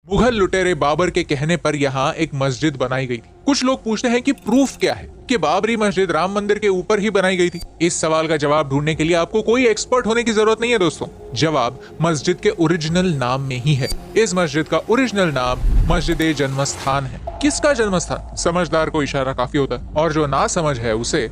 मुगल लुटेरे बाबर के कहने पर यहाँ एक मस्जिद बनाई गई थी। कुछ लोग पूछते हैं कि प्रूफ क्या है कि बाबरी मस्जिद राम मंदिर के ऊपर ही बनाई गई थी। इस सवाल का जवाब ढूंढने के लिए आपको कोई एक्सपर्ट होने की जरूरत नहीं है दोस्तों। जवाब मस्जिद के ओरिजिनल नाम में ही है। इस मस्जिद का ओरिजिनल नाम मस्जिद जन्मस्थान है। किसका जन्मस्थान? समझदार को इशारा काफी होता है, और जो ना समझ है उसे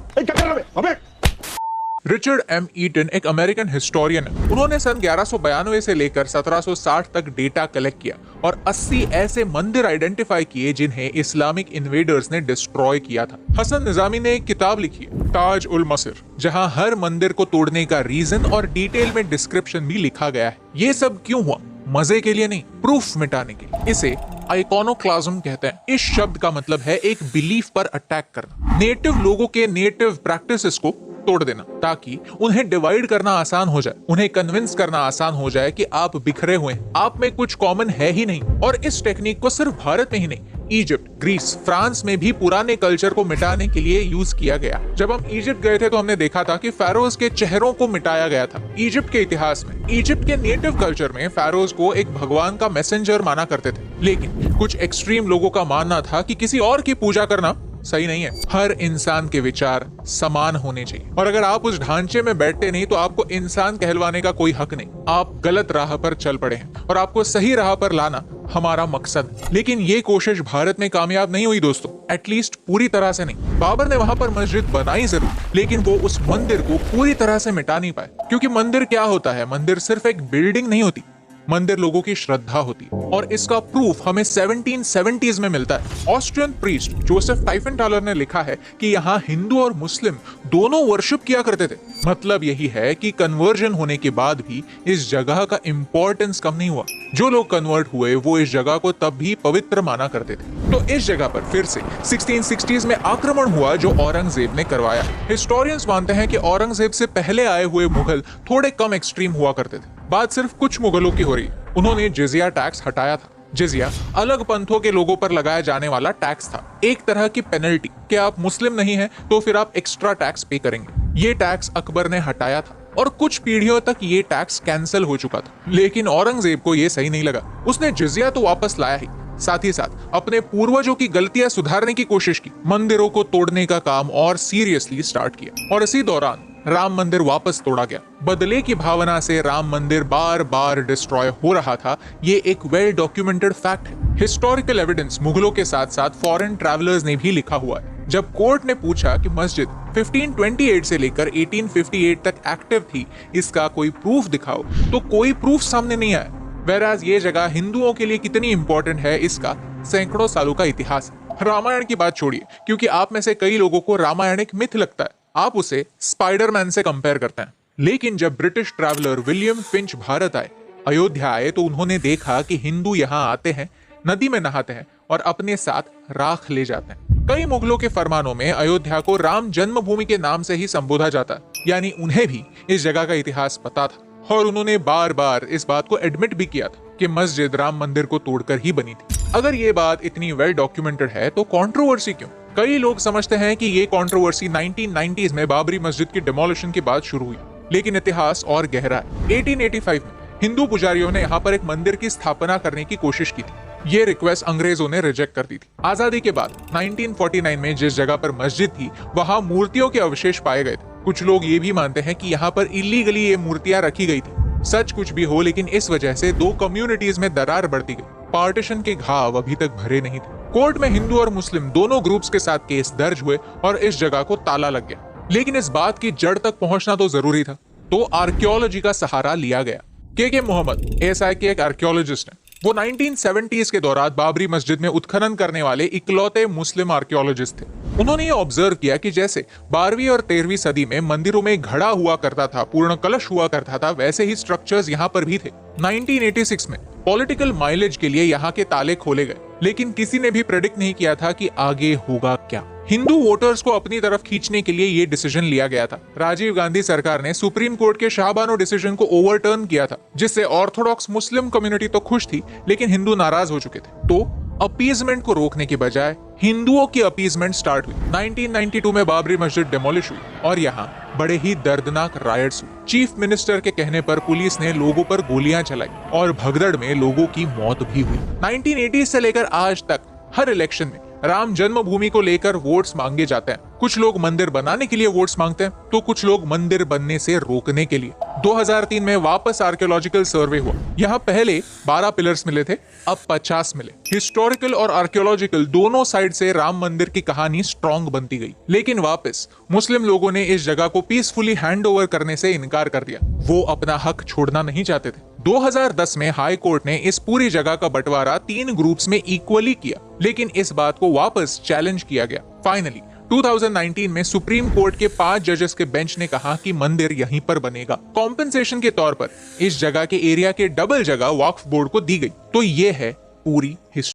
रिचर्ड एम ईटन एक अमेरिकन हिस्टोरियन है। उन्होंने सन 1192 से लेकर 1760 तक डेटा कलेक्ट किया और 80 ऐसे मंदिर आइडेंटिफाई किए जिन्हें इस्लामिक इन्वेडर्स ने डिस्ट्रॉय किया था। हसन निजामी ने एक किताब लिखी है, ताज उल मसिर, जहां हर मंदिर को तोड़ने का रीजन और डिटेल में डिस्क्रिप्शन भी लिखा गया है। ये सब क्यों हुआ? मजे के लिए नहीं, प्रूफ मिटाने के लिए। इसे आइकोनोक्लाज्म कहते हैं। इस शब्द का मतलब है एक बिलीफ पर अटैक करना, नेटिव लोगों के नेटिव प्रैक्टिसेस को तोड़ देना, ताकि उन्हें डिवाइड करना आसान हो जाए, उन्हें कन्विंस करना आसान हो जाए कि आप बिखरे हुए हैं, आप में कुछ कॉमन है ही नहीं। और इस टेक्निक को सिर्फ भारत में ही नहीं, इजिप्ट, ग्रीस, फ्रांस में भी पुराने कल्चर को मिटाने के लिए यूज किया गया। जब हम इजिप्ट गए थे तो हमने देखा था कि फेरोज के चेहरों को मिटाया गया था। इजिप्ट के इतिहास में, इजिप्ट के नेटिव कल्चर में फेरोज को एक भगवान का मैसेंजर माना करते थे। लेकिन कुछ एक्सट्रीम लोगों का मानना था कि किसी और की पूजा करना सही नहीं है। हर इंसान के विचार समान होने चाहिए, और अगर आप उस ढांचे में बैठते नहीं तो आपको इंसान कहलवाने का कोई हक नहीं। आप गलत राह पर चल पड़े हैं और आपको सही राह पर लाना हमारा मकसद है। लेकिन ये कोशिश भारत में कामयाब नहीं हुई दोस्तों, एटलीस्ट पूरी तरह से नहीं। बाबर ने वहां पर मस्जिद बनाई जरूर, लेकिन वो उस मंदिर को पूरी तरह से मिटा नहीं पाए। क्योंकि मंदिर क्या होता है? मंदिर सिर्फ एक बिल्डिंग नहीं होती, मंदिर लोगों की श्रद्धा होती है। और इसका प्रूफ हमें 1770s में मिलता है। ऑस्ट्रियन प्रीस्ट जोसेफ टाइफेंटालर ने लिखा है कि यहाँ हिंदू और मुस्लिम दोनों वर्शिप किया करते थे। मतलब यही है कि कन्वर्जन होने के बाद भी इस जगह का इंपॉर्टेंस कम नहीं हुआ। जो लोग कन्वर्ट हुए वो इस जगह को तब भी पवित्र माना करते थे। तो इस जगह पर फिर से 1660s में आक्रमण हुआ जो औरंगजेब ने करवाया। हिस्टोरियंस मानते हैं कि औरंगजेब से पहले आए हुए मुगल थोड़े कम एक्सट्रीम हुआ करते थे। बात सिर्फ कुछ मुगलों की हो रही। उन्होंने जिजिया टैक्स हटाया था। जिजिया अलग पंथों के लोगों पर लगाया जाने वाला टैक्स था, एक तरह की पेनल्टी कि आप मुस्लिम नहीं हैं तो फिर आप एक्स्ट्रा टैक्स पे करेंगे। ये टैक्स अकबर ने हटाया था और कुछ पीढ़ियों तक ये टैक्स कैंसिल हो चुका था। लेकिन औरंगजेब को ये सही नहीं लगा। उसने जिजिया तो वापस लाया ही, साथ ही साथ अपने पूर्वजों की गलतियां सुधारने की कोशिश की। मंदिरों को तोड़ने का काम और सीरियसली स्टार्ट किया, और इसी दौरान राम मंदिर वापस तोड़ा गया। बदले की भावना से राम मंदिर बार बार डिस्ट्रॉय हो रहा था। ये एक वेल डॉक्यूमेंटेड फैक्ट है। हिस्टोरिकल एविडेंस मुगलों के साथ साथ फॉरेन ट्रैवलर्स ने भी लिखा हुआ है। जब कोर्ट ने पूछा कि मस्जिद 1528 से लेकर 1858 तक एक्टिव थी, इसका कोई प्रूफ दिखाओ, तो कोई प्रूफ सामने नहीं आया। वेराज ये जगह हिंदुओं के लिए कितनी इंपॉर्टेंट है, इसका सैकड़ों सालों का इतिहास है। रामायण की बात छोड़िए, क्योंकि आप में से कई लोगों को रामायण एक मिथ लगता है। आप उसे स्पाइडरमैन से कंपेयर करते हैं। लेकिन जब British traveller William Finch Bharat आए, अयोध्या आए, तो उन्होंने देखा कि हिंदू यहाँ आते हैं, नदी में नहाते हैं और अपने साथ राख ले जाते हैं। कई मुगलों के फरमानों में अयोध्या को राम जन्मभूमि के नाम से ही संबोधा जाता है, यानी उन्हें भी इस जगह का इतिहास पता था। और उन्होंने बार बार इस बात को एडमिट भी किया था कि मस्जिद राम मंदिर को तोड़कर ही बनी थी। अगर ये बात इतनी वेल डॉक्यूमेंटेड है तो कंट्रोवर्सी क्यों? कई लोग समझते हैं कि ये कंट्रोवर्सी 1990s में बाबरी मस्जिद की डिमोलिशन के बाद शुरू हुई, लेकिन इतिहास और गहरा है। 1885 में हिंदू पुजारियों ने यहाँ पर एक मंदिर की स्थापना करने की कोशिश की थी। ये रिक्वेस्ट अंग्रेजों ने रिजेक्ट कर दी थी। आजादी के बाद 1949 में जिस जगह पर मस्जिद थी वहां मूर्तियों के अवशेष पाए गए थे। कुछ लोग ये भी मानते हैं कि यहाँ पर इलीगली ये मूर्तियां रखी गई थी। सच कुछ भी हो, लेकिन इस वजह से दो कम्युनिटीज में दरार बढ़ती गई। पार्टीशन के घाव अभी तक भरे नहीं थे। कोर्ट में हिंदू और मुस्लिम दोनों ग्रुप्स के साथ केस दर्ज हुए और इस जगह को ताला लग गया। लेकिन इस बात की जड़ तक पहुंचना तो जरूरी था, तो आर्कियोलॉजी का सहारा लिया गया। के मोहम्मद एएसआई के एक आर्कियोलॉजिस्ट हैं। वो 1970s के दौरान बाबरी मस्जिद में उत्खनन करने वाले इकलौते मुस्लिम आर्कियोलॉजिस्ट थे। उन्होंने ये ऑब्जर्व किया कि जैसे 12वीं और 13वीं सदी में मंदिरों में घड़ा हुआ करता था, पूर्ण कलश हुआ करता था, वैसे ही स्ट्रक्चर्स यहाँ पर भी थे। 1986 में पॉलिटिकल माइलेज के लिए यहाँ के ताले खोले गए, लेकिन किसी ने भी प्रेडिक्ट नहीं किया था कि आगे होगा क्या। हिंदू वोटर्स को अपनी तरफ खींचने के लिए ये डिसीजन लिया गया था। राजीव गांधी सरकार ने सुप्रीम कोर्ट के शाहबानो डिसीजन को ओवरटर्न किया था, जिससे ऑर्थोडॉक्स मुस्लिम कम्युनिटी तो खुश थी, लेकिन हिंदू नाराज हो चुके थे। तो अपीजमेंट को रोकने के बजाय हिंदुओं की अपीजमेंट स्टार्ट हुई। 1992 में बाबरी मस्जिद डेमोलिश हुई और यहाँ बड़े ही दर्दनाक रायट्स हुए। चीफ मिनिस्टर के कहने पर पुलिस ने लोगों पर गोलियां चलाई और भगदड़ में लोगों की मौत भी हुई। 1980 से लेकर आज तक हर इलेक्शन में राम जन्मभूमि को लेकर वोट्स मांगे जाते हैं। कुछ लोग मंदिर बनाने के लिए वोट्स मांगते हैं तो कुछ लोग मंदिर बनने से रोकने के लिए। 2003 में वापस आर्कियोलॉजिकल सर्वे हुआ। यहाँ पहले 12 पिलर्स मिले थे, अब 50 मिले। हिस्टोरिकल और आर्कियोलॉजिकल दोनों साइड से राम मंदिर की कहानी स्ट्रॉन्ग बनती गई, लेकिन वापस मुस्लिम लोगों ने इस जगह को पीसफुली हैंड ओवर करने से इनकार कर दिया। वो अपना हक छोड़ना नहीं चाहते थे। 2010 में हाई कोर्ट ने इस पूरी जगह का बंटवारा 3 ग्रुप्स में इक्वली किया, लेकिन इस बात को वापस चैलेंज किया गया। फाइनली 2019 में सुप्रीम कोर्ट के 5 जजेस के बेंच ने कहा कि मंदिर यहीं पर बनेगा। कॉम्पेंसेशन के तौर पर इस जगह के एरिया के डबल जगह वक्फ बोर्ड को दी गई। तो ये है पूरी हिस्ट्री।